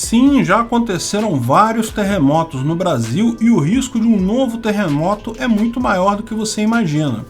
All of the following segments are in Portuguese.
Sim, já aconteceram vários terremotos no Brasil e o risco de um novo terremoto é muito maior do que você imagina.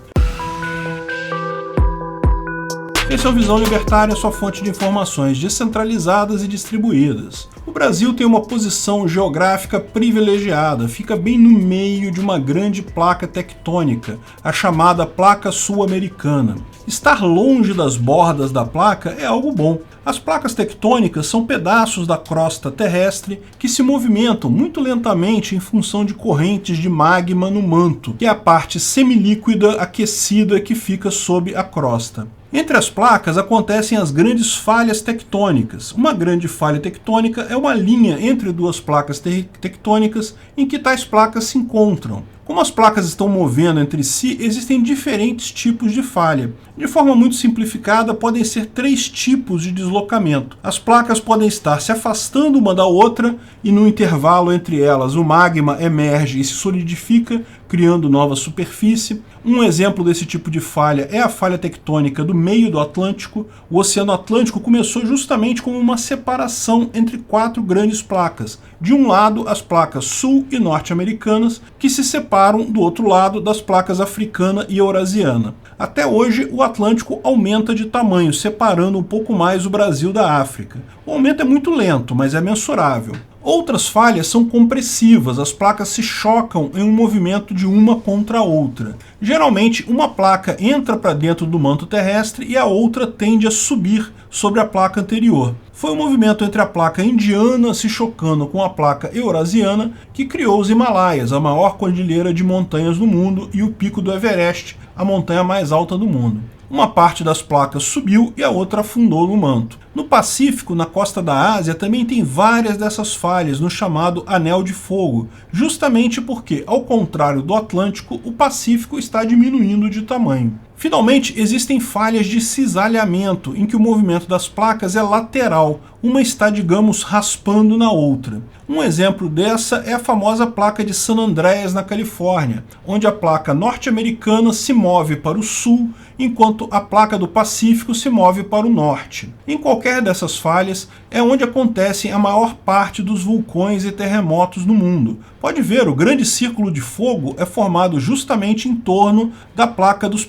Esse é o Visão Libertária, sua fonte de informações descentralizadas e distribuídas. O Brasil tem uma posição geográfica privilegiada, fica bem no meio de uma grande placa tectônica, a chamada placa sul-americana. Estar longe das bordas da placa é algo bom. As placas tectônicas são pedaços da crosta terrestre que se movimentam muito lentamente em função de correntes de magma no manto, que é a parte semilíquida aquecida que fica sob a crosta. Entre as placas acontecem as grandes falhas tectônicas. Uma grande falha tectônica é uma linha entre duas placas tectônicas em que tais placas se encontram. Como as placas estão movendo entre si, existem diferentes tipos de falha. De forma muito simplificada, podem ser 3 tipos de deslocamento. As placas podem estar se afastando uma da outra e no intervalo entre elas o magma emerge e se solidifica, criando nova superfície. Um exemplo desse tipo de falha é a falha tectônica do meio do Atlântico. O Oceano Atlântico começou justamente como uma separação entre 4 grandes placas. De um lado, as placas sul e norte-americanas, que se separam do outro lado das placas africana e eurasiana. Até hoje, o Atlântico aumenta de tamanho, separando um pouco mais o Brasil da África. O aumento é muito lento, mas é mensurável. Outras falhas são compressivas, as placas se chocam em um movimento de uma contra a outra. Geralmente, uma placa entra para dentro do manto terrestre e a outra tende a subir sobre a placa anterior. Foi o movimento entre a placa indiana se chocando com a placa eurasiana que criou os Himalaias, a maior cordilheira de montanhas do mundo, e o pico do Everest, a montanha mais alta do mundo. Uma parte das placas subiu e a outra afundou no manto. No Pacífico, na costa da Ásia, também tem várias dessas falhas no chamado Anel de Fogo, justamente porque, ao contrário do Atlântico, o Pacífico está diminuindo de tamanho. Finalmente, existem falhas de cisalhamento, em que o movimento das placas é lateral, uma está, digamos, raspando na outra. Um exemplo dessa é a famosa placa de San Andreas, na Califórnia, onde a placa norte-americana se move para o sul, enquanto a placa do Pacífico se move para o norte. Em qualquer dessas falhas é onde acontecem a maior parte dos vulcões e terremotos no mundo. Pode ver, o grande círculo de fogo é formado justamente em torno da placa do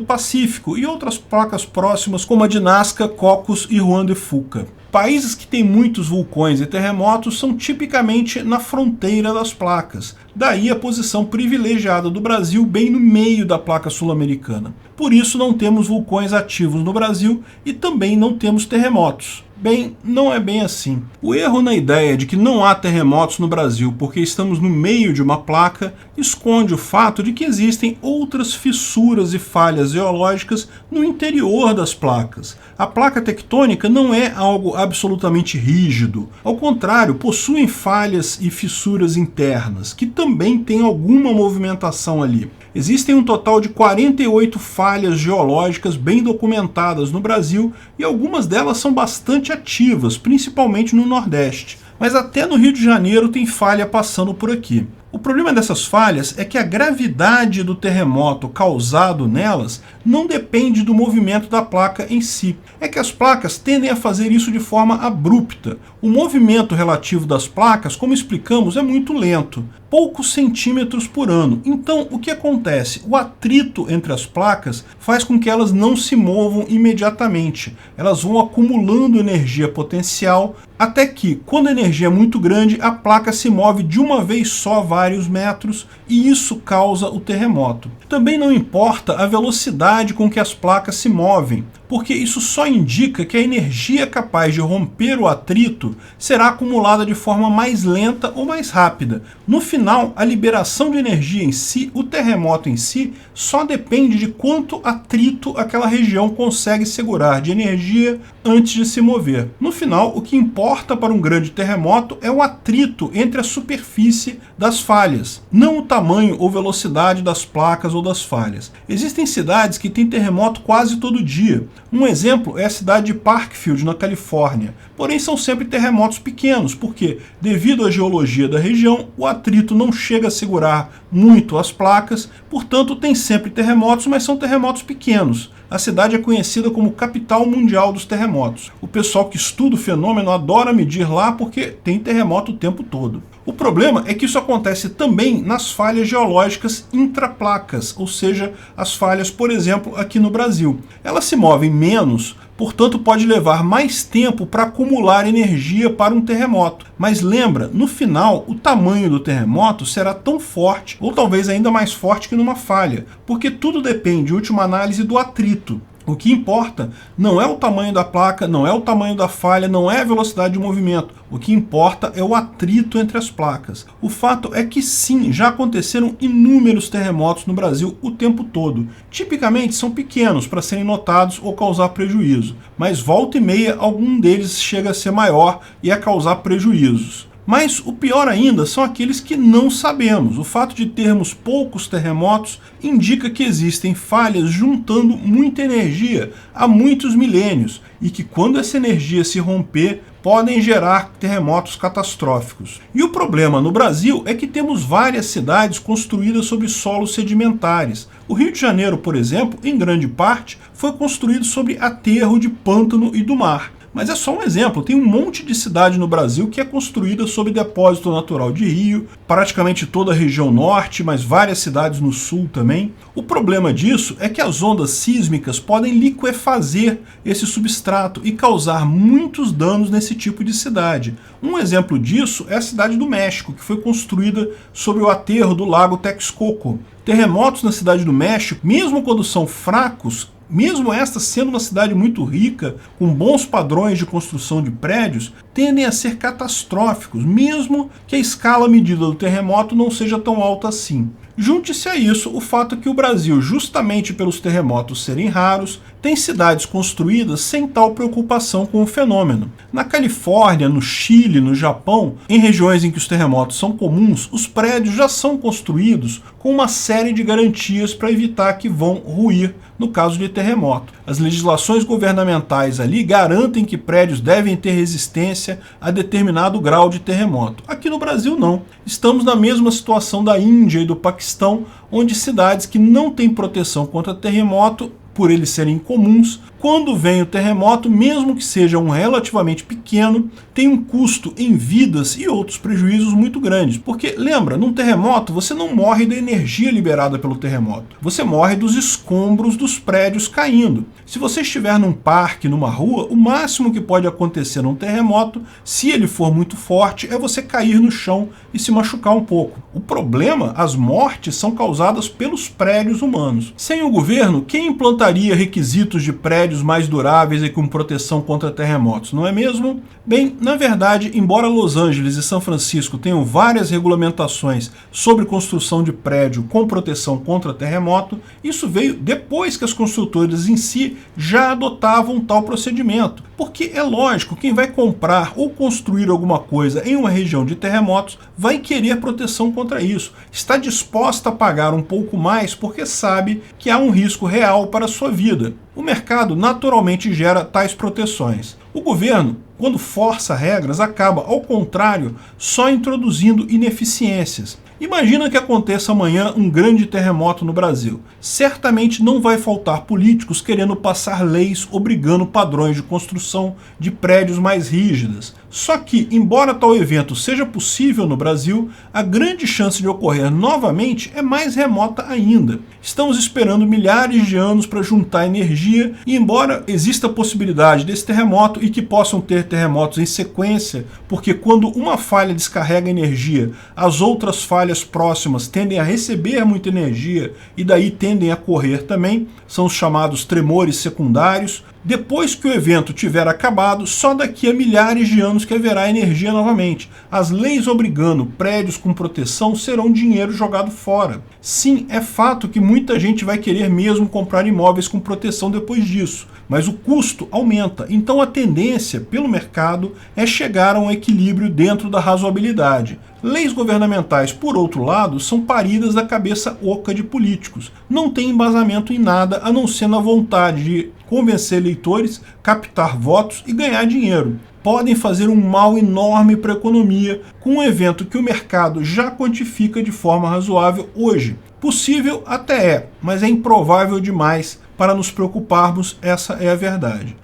Pacífico e outras placas próximas como a de Nazca, Cocos e Juan de Fuca. Países que têm muitos vulcões e terremotos são tipicamente na fronteira das placas, daí a posição privilegiada do Brasil bem no meio da placa sul-americana. Por isso não temos vulcões ativos no Brasil e também não temos terremotos. Bem, não é bem assim. O erro na ideia de que não há terremotos no Brasil porque estamos no meio de uma placa esconde o fato de que existem outras fissuras e falhas geológicas no interior das placas. A placa tectônica não é algo absolutamente rígido. Ao contrário, possuem falhas e fissuras internas, que também têm alguma movimentação ali. Existem um total de 48 falhas geológicas bem documentadas no Brasil e algumas delas são bastante ativas, principalmente no Nordeste. Mas até no Rio de Janeiro tem falha passando por aqui. O problema dessas falhas é que a gravidade do terremoto causado nelas não depende do movimento da placa em si. É que as placas tendem a fazer isso de forma abrupta. O movimento relativo das placas, como explicamos, é muito lento, poucos centímetros por ano. Então, o que acontece? O atrito entre as placas faz com que elas não se movam imediatamente. Elas vão acumulando energia potencial até que, quando a energia é muito grande, a placa se move de uma vez só vários metros e isso causa o terremoto. Também não importa a velocidade com que as placas se movem, porque isso só indica que a energia capaz de romper o atrito será acumulada de forma mais lenta ou mais rápida. No final, a liberação de energia em si, o terremoto em si, só depende de quanto atrito aquela região consegue segurar de energia antes de se mover. No final, o que importa para um grande terremoto é o atrito entre a superfície das falhas, não o tamanho ou velocidade das placas ou das falhas. Existem cidades que têm terremoto quase todo dia. Um exemplo é a cidade de Parkfield, na Califórnia. Porém, são sempre terremotos pequenos, porque, devido à geologia da região, o atrito não chega a segurar muito as placas, portanto tem sempre terremotos, mas são terremotos pequenos. A cidade é conhecida como capital mundial dos terremotos. O pessoal que estuda o fenômeno adora medir lá porque tem terremoto o tempo todo. O problema é que isso acontece também nas falhas geológicas intraplacas, ou seja, as falhas, por exemplo, aqui no Brasil. Elas se movem menos, portanto pode levar mais tempo para acumular energia para um terremoto. Mas lembra, no final, o tamanho do terremoto será tão forte, ou talvez ainda mais forte que numa falha, porque tudo depende, em última análise, do atrito. O que importa não é o tamanho da placa, não é o tamanho da falha, não é a velocidade de movimento. O que importa é o atrito entre as placas. O fato é que sim, já aconteceram inúmeros terremotos no Brasil o tempo todo. Tipicamente são pequenos para serem notados ou causar prejuízo, mas volta e meia algum deles chega a ser maior e a causar prejuízos. Mas o pior ainda são aqueles que não sabemos. O fato de termos poucos terremotos indica que existem falhas juntando muita energia há muitos milênios e que quando essa energia se romper, podem gerar terremotos catastróficos. E o problema no Brasil é que temos várias cidades construídas sobre solos sedimentares. O Rio de Janeiro, por exemplo, em grande parte, foi construído sobre aterro de pântano e do mar. Mas é só um exemplo, tem um monte de cidade no Brasil que é construída sob depósito natural de rio, praticamente toda a região norte, mas várias cidades no sul também. O problema disso é que as ondas sísmicas podem liquefazer esse substrato e causar muitos danos nesse tipo de cidade. Um exemplo disso é a cidade do México, que foi construída sobre o aterro do lago Texcoco. Terremotos na cidade do México, mesmo quando são fracos, mesmo esta sendo uma cidade muito rica, com bons padrões de construção de prédios, tendem a ser catastróficos, mesmo que a escala medida do terremoto não seja tão alta assim. Junte-se a isso o fato que o Brasil, justamente pelos terremotos serem raros, tem cidades construídas sem tal preocupação com o fenômeno. Na Califórnia, no Chile, no Japão, em regiões em que os terremotos são comuns, os prédios já são construídos com uma série de garantias para evitar que vão ruir no caso de terremoto. As legislações governamentais ali garantem que prédios devem ter resistência a determinado grau de terremoto. Aqui no Brasil não. Estamos na mesma situação da Índia e do Paquistão, onde cidades que não têm proteção contra terremoto, por eles serem comuns, quando vem o terremoto, mesmo que seja um relativamente pequeno, tem um custo em vidas e outros prejuízos muito grandes. Porque, lembra, num terremoto você não morre da energia liberada pelo terremoto. Você morre dos escombros dos prédios caindo. Se você estiver num parque, numa rua, o máximo que pode acontecer num terremoto, se ele for muito forte, é você cair no chão e se machucar um pouco. O problema, as mortes são causadas pelos prédios humanos. Sem o governo, quem implantaria requisitos de prédios mais duráveis e com proteção contra terremotos, não é mesmo? Bem, na verdade, embora Los Angeles e São Francisco tenham várias regulamentações sobre construção de prédio com proteção contra terremoto, isso veio depois que as construtoras em si já adotavam tal procedimento. Porque é lógico, quem vai comprar ou construir alguma coisa em uma região de terremotos vai querer proteção contra isso. Está disposta a pagar um pouco mais porque sabe que há um risco real para a sua vida. O mercado naturalmente gera tais proteções. O governo, quando força regras, acaba, ao contrário, só introduzindo ineficiências. Imagina que aconteça amanhã um grande terremoto no Brasil. Certamente não vai faltar políticos querendo passar leis obrigando padrões de construção de prédios mais rígidas. Só que, embora tal evento seja possível no Brasil, a grande chance de ocorrer novamente é mais remota ainda. Estamos esperando milhares de anos para juntar energia e, embora exista a possibilidade desse terremoto e que possam ter terremotos em sequência, porque quando uma falha descarrega energia, as outras falhas próximas tendem a receber muita energia e daí tendem a correr também, são os chamados tremores secundários. Depois que o evento tiver acabado, só daqui a milhares de anos que haverá energia novamente. As leis obrigando prédios com proteção serão dinheiro jogado fora. Sim, é fato que muita gente vai querer mesmo comprar imóveis com proteção depois disso, mas o custo aumenta, então a tendência pelo mercado é chegar a um equilíbrio dentro da razoabilidade. Leis governamentais, por outro lado, são paridas da cabeça oca de políticos. Não tem embasamento em nada a não ser na vontade de convencer eleitores, captar votos e ganhar dinheiro. Podem fazer um mal enorme para a economia com um evento que o mercado já quantifica de forma razoável hoje. Possível até é, mas é improvável demais para nos preocuparmos, essa é a verdade.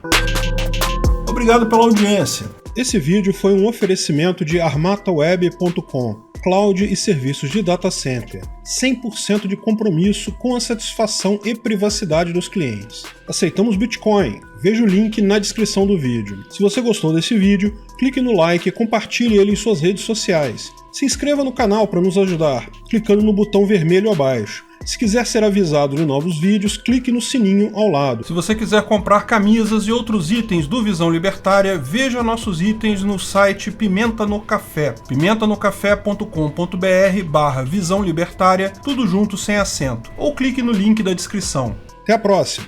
Obrigado pela audiência. Esse vídeo foi um oferecimento de armataweb.com, cloud e serviços de data center, 100% de compromisso com a satisfação e privacidade dos clientes. Aceitamos Bitcoin, veja o link na descrição do vídeo. Se você gostou desse vídeo, clique no like e compartilhe ele em suas redes sociais. Se inscreva no canal para nos ajudar, clicando no botão vermelho abaixo. Se quiser ser avisado de novos vídeos, clique no sininho ao lado. Se você quiser comprar camisas e outros itens do Visão Libertária, veja nossos itens no site Pimenta no Café, pimentanocafé.com.br/Visão Libertária, tudo junto sem acento, ou clique no link da descrição. Até a próxima!